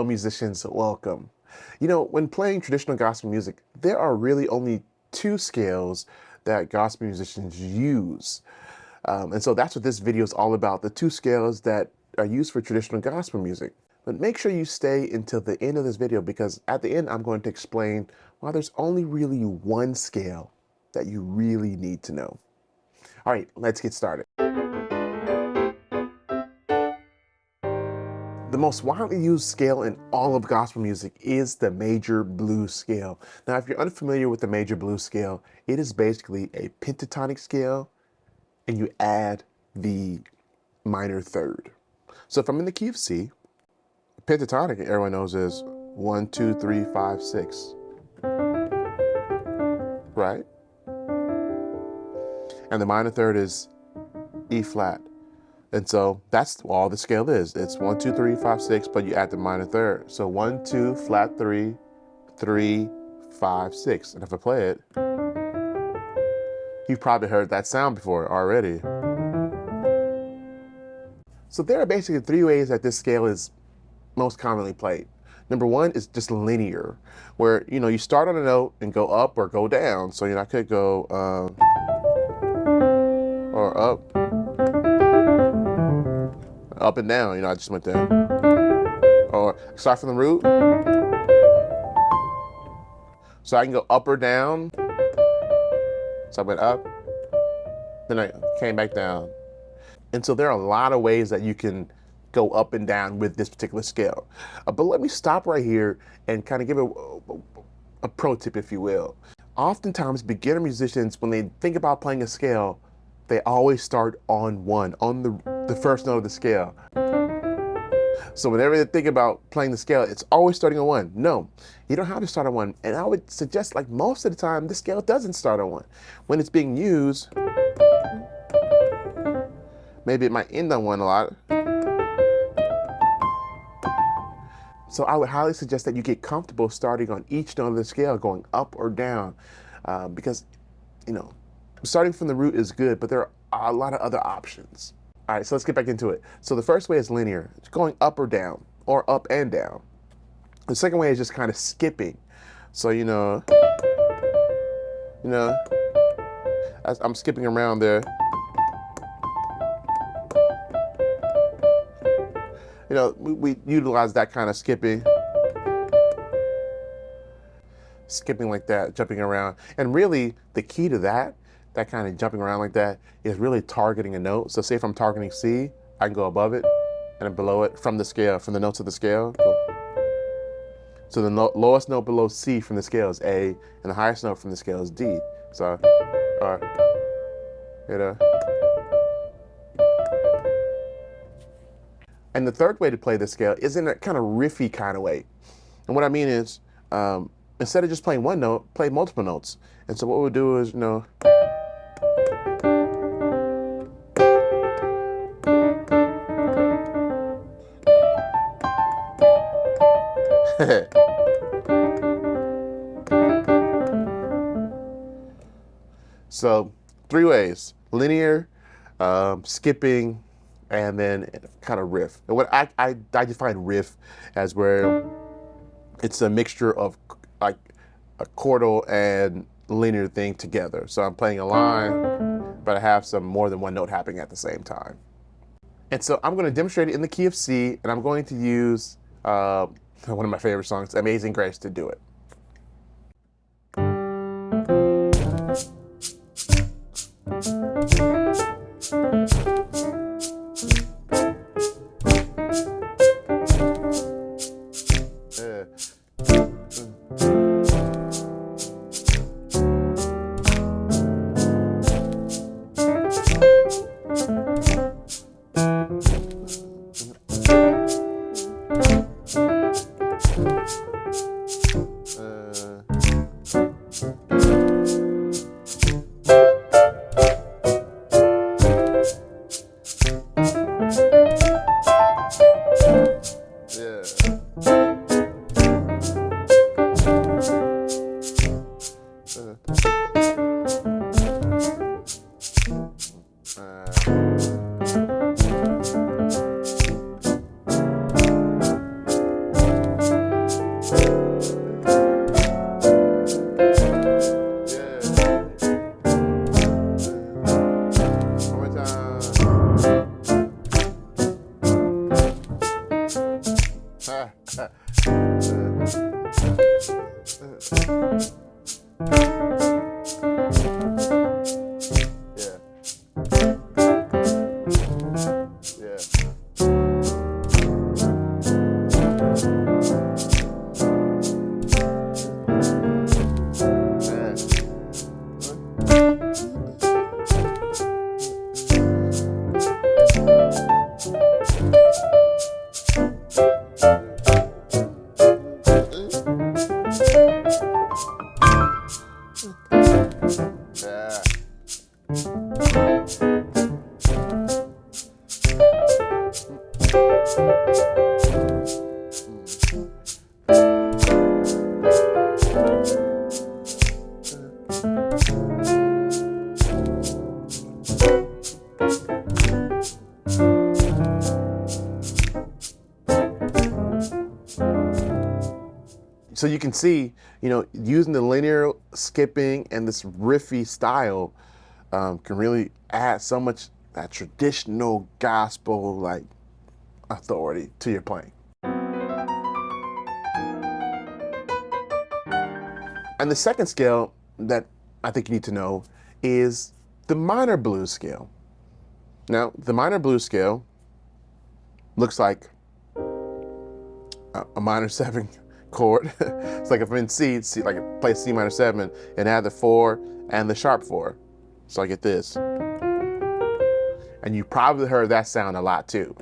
musicians, welcome. You know, when playing traditional gospel music, there are really only two scales that gospel musicians use. And so that's what this video is all about, the two scales that are used for traditional gospel music. But make sure you stay until the end of this video, because at the end I'm going to explain why there's only really one scale that you really need to know. All right, let's get started. The most widely used scale in all of gospel music is the major blues scale. Now, if you're unfamiliar with the major blues scale, it is basically a pentatonic scale, and you add the minor third. So if I'm in the key of C, pentatonic, everyone knows, is 1, 2, 3, 5, 6. Right? And the minor third is E flat. And so that's all the scale is. It's 1, 2, 3, 5, 6, but you add the minor third. So 1, 2, flat 3, 3, 5, 6. And if I play it, you've probably heard that sound before already. So there are basically three ways that this scale is most commonly played. Number one is just linear, where you start on a note and go up or go down. So I could go or up and down. I just went there. Or start from the root. So I can go up or down. So I went up, then I came back down. And so there are a lot of ways that you can go up and down with this particular scale. But let me stop right here and kind of give a pro tip, if you will. Oftentimes, beginner musicians, when they think about playing a scale, they always start on one, on the first note of the scale. So whenever they think about playing the scale, it's always starting on one. No, you don't have to start on one. And I would suggest, like most of the time, the scale doesn't start on one. When it's being used, maybe it might end on one a lot. So I would highly suggest that you get comfortable starting on each note of the scale, going up or down, because, starting from the root is good, but there are a lot of other options. All right, so let's get back into it. So the first way is linear. It's going up or down, or up and down. The second way is just kind of skipping. So, as I'm skipping around there. We utilize that kind of skipping like that, jumping around. And really, the key to that kind of jumping around like that, is really targeting a note. So say if I'm targeting C, I can go above it and then below it from the scale, from the notes of the scale. So the lowest note below C from the scale is A, and the highest note from the scale is D. So, And the third way to play this scale is in a kind of riffy kind of way. And what I mean is, instead of just playing one note, play multiple notes. And so what we'll do is, So three ways: linear, skipping, and then kind of riff. And what I define riff as where it's a mixture of like a chordal and linear thing together. So I'm playing a line, but I have some more than one note happening at the same time. And so I'm going to demonstrate it in the key of C, and I'm going to use one of my favorite songs, Amazing Grace, to do it. Yeah. So you can see, using the linear skipping and this riffy style can really add so much that traditional gospel like authority to your playing. And the second scale that I think you need to know is the minor blues scale. Now, the minor blues scale looks like a minor 7 chord. It's like if I'm in C, like I play C minor 7 and add the 4 and the sharp 4. So I get this. And you probably heard that sound a lot too.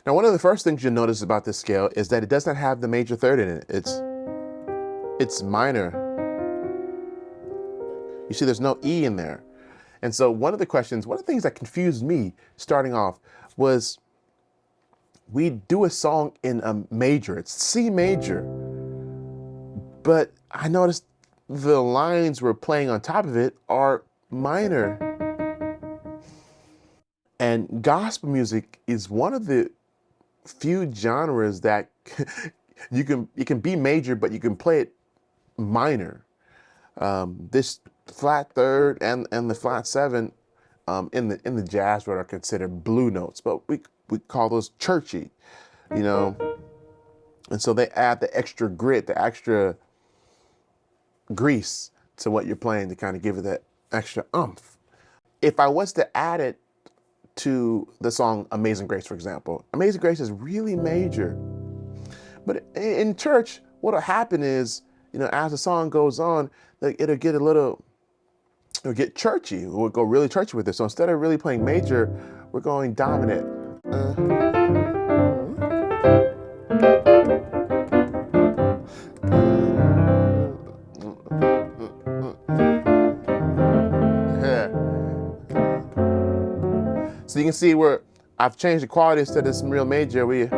Now, one of the first things you'll notice about this scale is that it does not have the major third in it. It's minor. You see, there's no E in there. And so one of the things that confused me starting off was we do a song in a major. It's C major. But I noticed the lines we're playing on top of it are minor. And gospel music is one of the few genres that you can be major, but you can play it minor. This flat third and the flat 7 in the jazz world are considered blue notes, but we call those churchy, And so they add the extra grit, the extra grease to what you're playing to kind of give it that extra oomph. If I was to add it to the song Amazing Grace, for example, Amazing Grace is really major. But in church, what'll happen is, as the song goes on, it'll get churchy. We'll go really churchy with it. So instead of really playing major, we're going dominant. So you can see where I've changed the quality instead of some real major. Like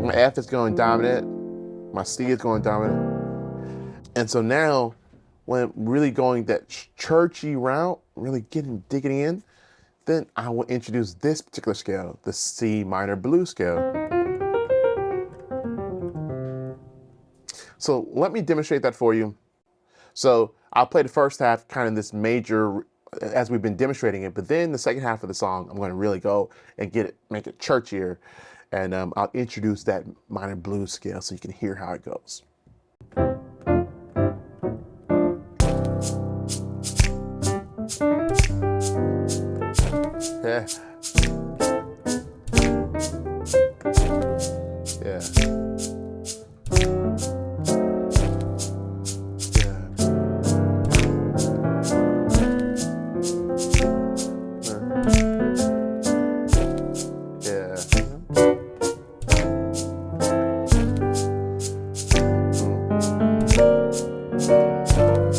my F is going dominant, my C is going dominant. And so now, when I'm really going that churchy route, really digging in, then I will introduce this particular scale, the C minor blues scale. So let me demonstrate that for you. So I'll play the first half kind of this major as we've been demonstrating it, but then the second half of the song, I'm going to really go and make it churchier, and I'll introduce that minor blues scale so you can hear how it goes. Yeah. Yeah.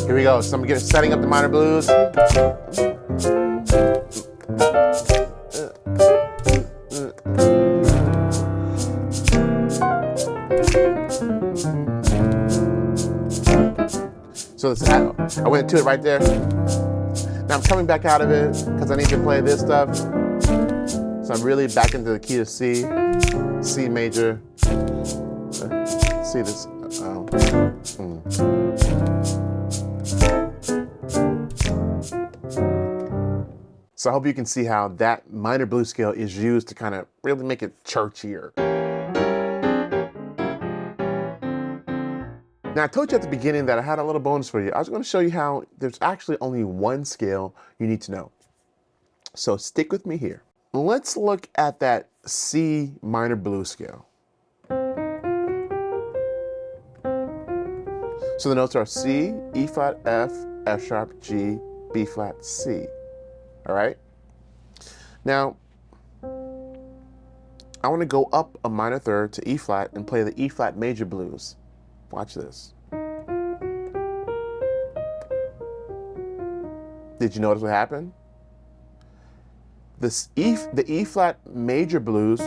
Here we go. So I'm setting up the minor blues. So I went to it right there. Now I'm coming back out of it because I need to play this stuff. So I'm really back into the key of C, C major. See this. So I hope you can see how that minor blues scale is used to kind of really make it churchier. Now, I told you at the beginning that I had a little bonus for you. I was going to show you how there's actually only one scale you need to know. So stick with me here. Let's look at that C minor blues scale. So the notes are C, E flat, F, F sharp, G, B flat, C. All right? Now, I want to go up a minor third to E flat and play the E flat major blues. Watch this. Did you notice what happened? The E flat major blues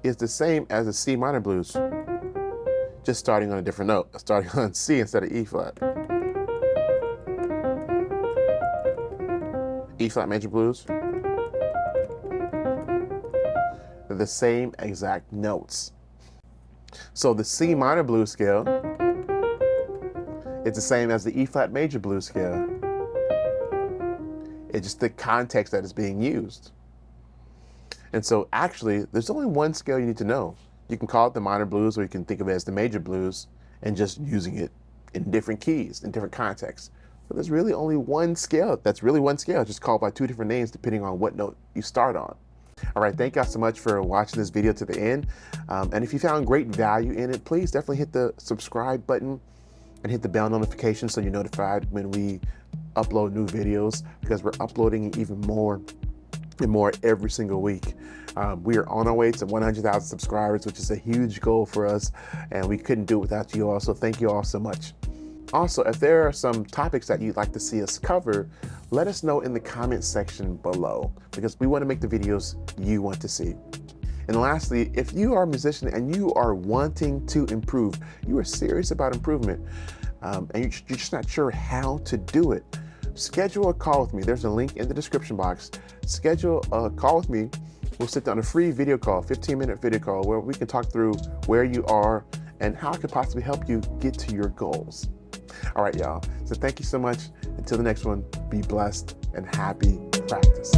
is the same as the C minor blues, just starting on a different note, starting on C instead of E flat. E flat major blues, they're the same exact notes. So the C minor blues scale is the same as the E flat major blues scale. It's just the context that is being used. And so actually, there's only one scale you need to know. You can call it the minor blues, or you can think of it as the major blues, and just using it in different keys, in different contexts. So there's really only one scale. That's really one scale, just called by two different names depending on what note you start on. All right, thank y'all so much for watching this video to the end. And if you found great value in it, please definitely hit the subscribe button and hit the bell notification so you're notified when we upload new videos, because we're uploading even more and more every single week. We are on our way to 100,000 subscribers, which is a huge goal for us, and we couldn't do it without you all, so thank you all so much. Also, if there are some topics that you'd like to see us cover, let us know in the comment section below, because we want to make the videos you want to see. And lastly, if you are a musician and you are wanting to improve, you are serious about improvement, and you're just not sure how to do it, schedule a call with me. There's a link in the description box. Schedule a call with me. We'll sit down a free video call, 15-minute video call, where we can talk through where you are and how I could possibly help you get to your goals. All right, y'all. So thank you so much. Until the next one, be blessed and happy practice.